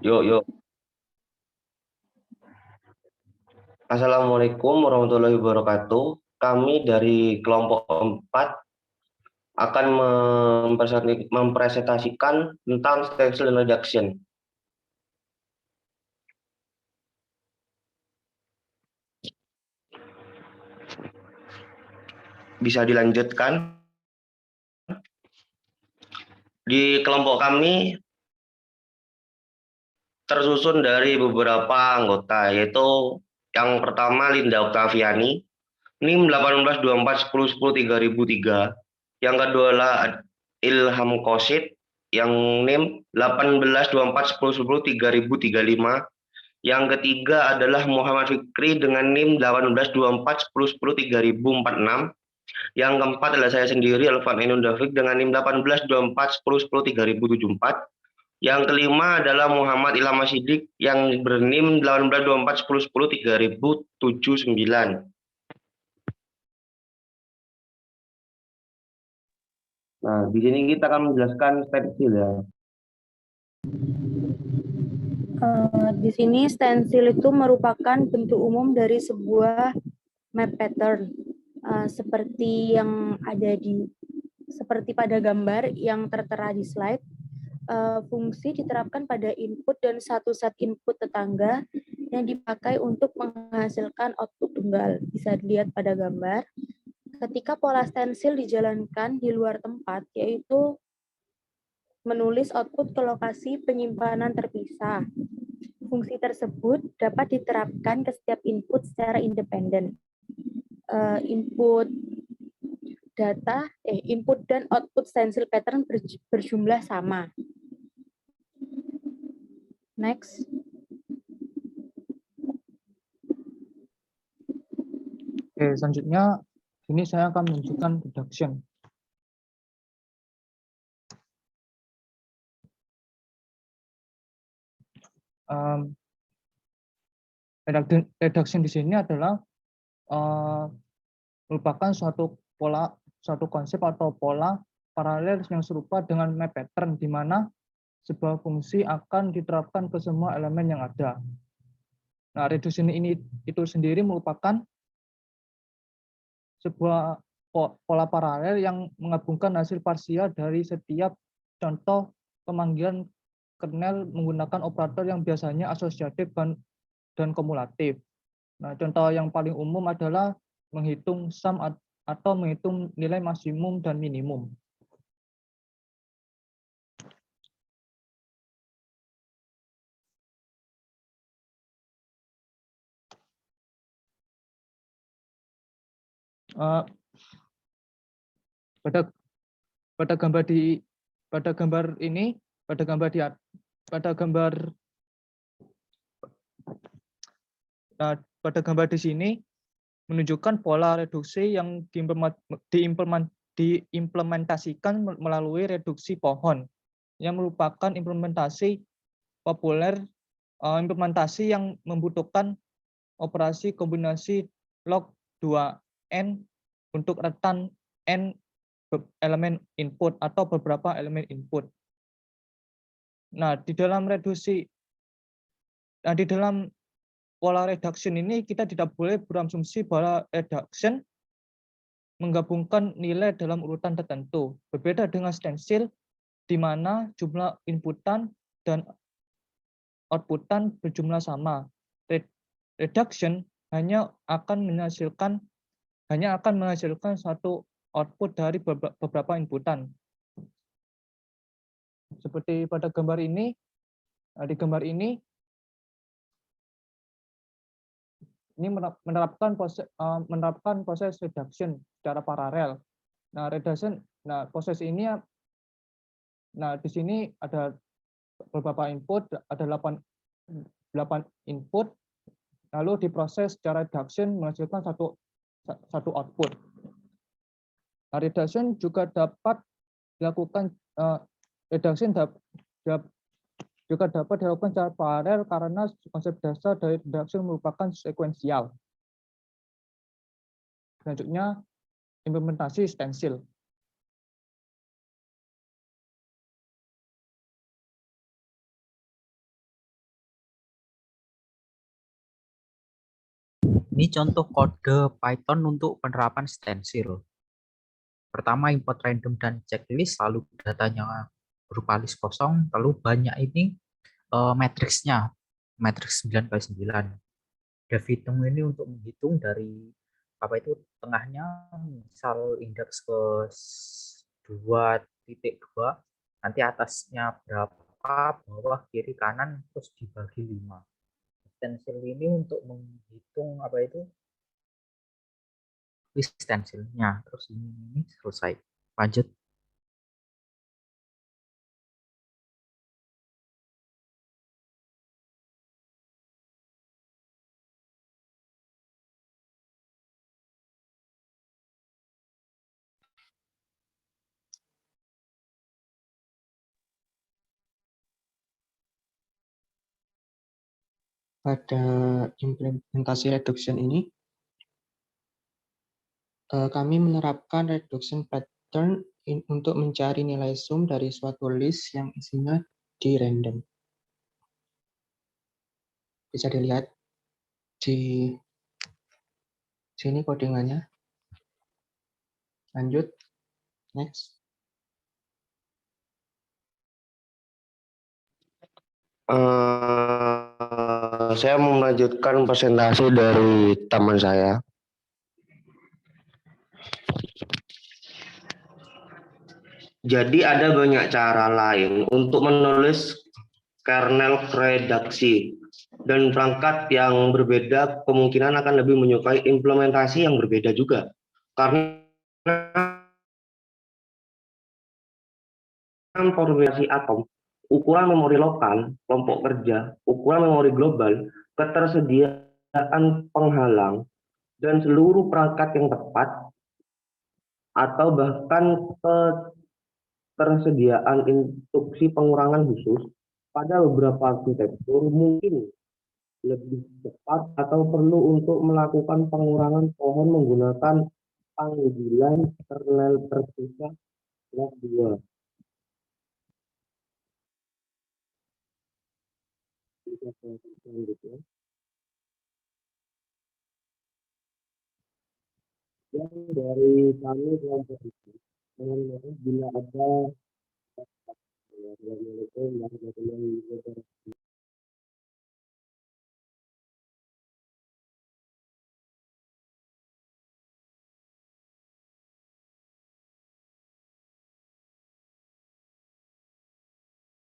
Yuk, yuk. Assalamualaikum warahmatullahi wabarakatuh. Kami dari kelompok 4 akan mempresentasikan tentang stencil reduction. Bisa dilanjutkan. Di kelompok kami tersusun dari beberapa anggota, yaitu yang pertama Linda Oktaviani, NIM 182410103003. Yang kedua adalah Ilham Kosit, yang NIM 182410103035. Yang ketiga adalah Muhammad Fikri dengan NIM 182410103046. Yang keempat adalah saya sendiri, Elvan Ainun Dafiq dengan NIM 182410103074. Yang kelima adalah Muhammad Ilham Sidik yang berNIM 182410103079. Nah, di sini kita akan menjelaskan stencil ya. Di sini stencil itu merupakan bentuk umum dari sebuah map pattern, seperti yang ada seperti pada gambar yang tertera di slide. Fungsi diterapkan pada input dan satu set input tetangga yang dipakai untuk menghasilkan output tunggal. Bisa dilihat pada gambar. Ketika pola stensil dijalankan di luar tempat, yaitu menulis output ke lokasi penyimpanan terpisah. Fungsi tersebut dapat diterapkan ke setiap input secara independen. Input dan output stencil pattern berjumlah sama. Next. Oke, selanjutnya ini saya akan menunjukkan reduction. Reduction di sini adalah merupakan suatu konsep atau pola paralel yang serupa dengan map pattern, di mana sebuah fungsi akan diterapkan ke semua elemen yang ada. Nah, reduction ini itu sendiri merupakan sebuah pola paralel yang menggabungkan hasil parsial dari setiap contoh pemanggilan kernel menggunakan operator yang biasanya asosiatif dan kumulatif. Nah, contoh yang paling umum adalah menghitung sum atau menghitung nilai maksimum dan minimum. Pada gambar di sini menunjukkan pola reduksi yang diimplementasikan melalui reduksi pohon, yang merupakan implementasi populer, implementasi yang membutuhkan operasi kombinasi log 2n untuk retan n elemen input atau beberapa elemen input. Nah, di dalam pola reduction ini kita tidak boleh berasumsi bahwa reduction menggabungkan nilai dalam urutan tertentu. Berbeda dengan stencil, di mana jumlah inputan dan outputan berjumlah sama. Reduction hanya akan menghasilkan satu output dari beberapa inputan. Seperti pada gambar ini, di gambar ini menerapkan proses reduction secara paralel. Nah, proses ini, di sini ada beberapa input, ada 8 input, lalu diproses secara reduction menghasilkan satu output. Nah, reduction juga dapat dilakukan secara paralel karena konsep dasar dari reduction merupakan sekuensial. Selanjutnya, implementasi stencil. Ini contoh kode Python untuk penerapan stensil. Pertama, import random dan checklist, lalu datanya berupa list kosong, lalu banyak ini matriksnya, matriks 9x9. Dev hitung ini untuk menghitung dari apa itu tengahnya, misal indeks ke 2.2, nanti atasnya berapa, bawah, kiri, kanan, terus dibagi 5. Stensil ini untuk menghitung apa itu list stensilnya. Terus ini selesai. Lanjut. Pada implementasi reduction ini, kami menerapkan reduction pattern untuk mencari nilai sum dari suatu list yang isinya di random. Bisa dilihat di sini codingannya. Lanjut, next. Saya mau melanjutkan presentasi dari teman saya. Jadi ada banyak cara lain untuk menulis kernel redaksi, dan perangkat yang berbeda kemungkinan akan lebih menyukai implementasi yang berbeda juga. Karena formulasi atom, ukuran memori lokal, kelompok kerja, ukuran memori global, ketersediaan penghalang, dan seluruh perangkat yang tepat, atau bahkan ketersediaan instruksi pengurangan khusus pada beberapa arsitektur mungkin lebih cepat atau perlu untuk melakukan pengurangan pohon menggunakan panggilan kernel terpisah kelas 2. Selanjutnya. Yang dari kami kelompok itu, bila ada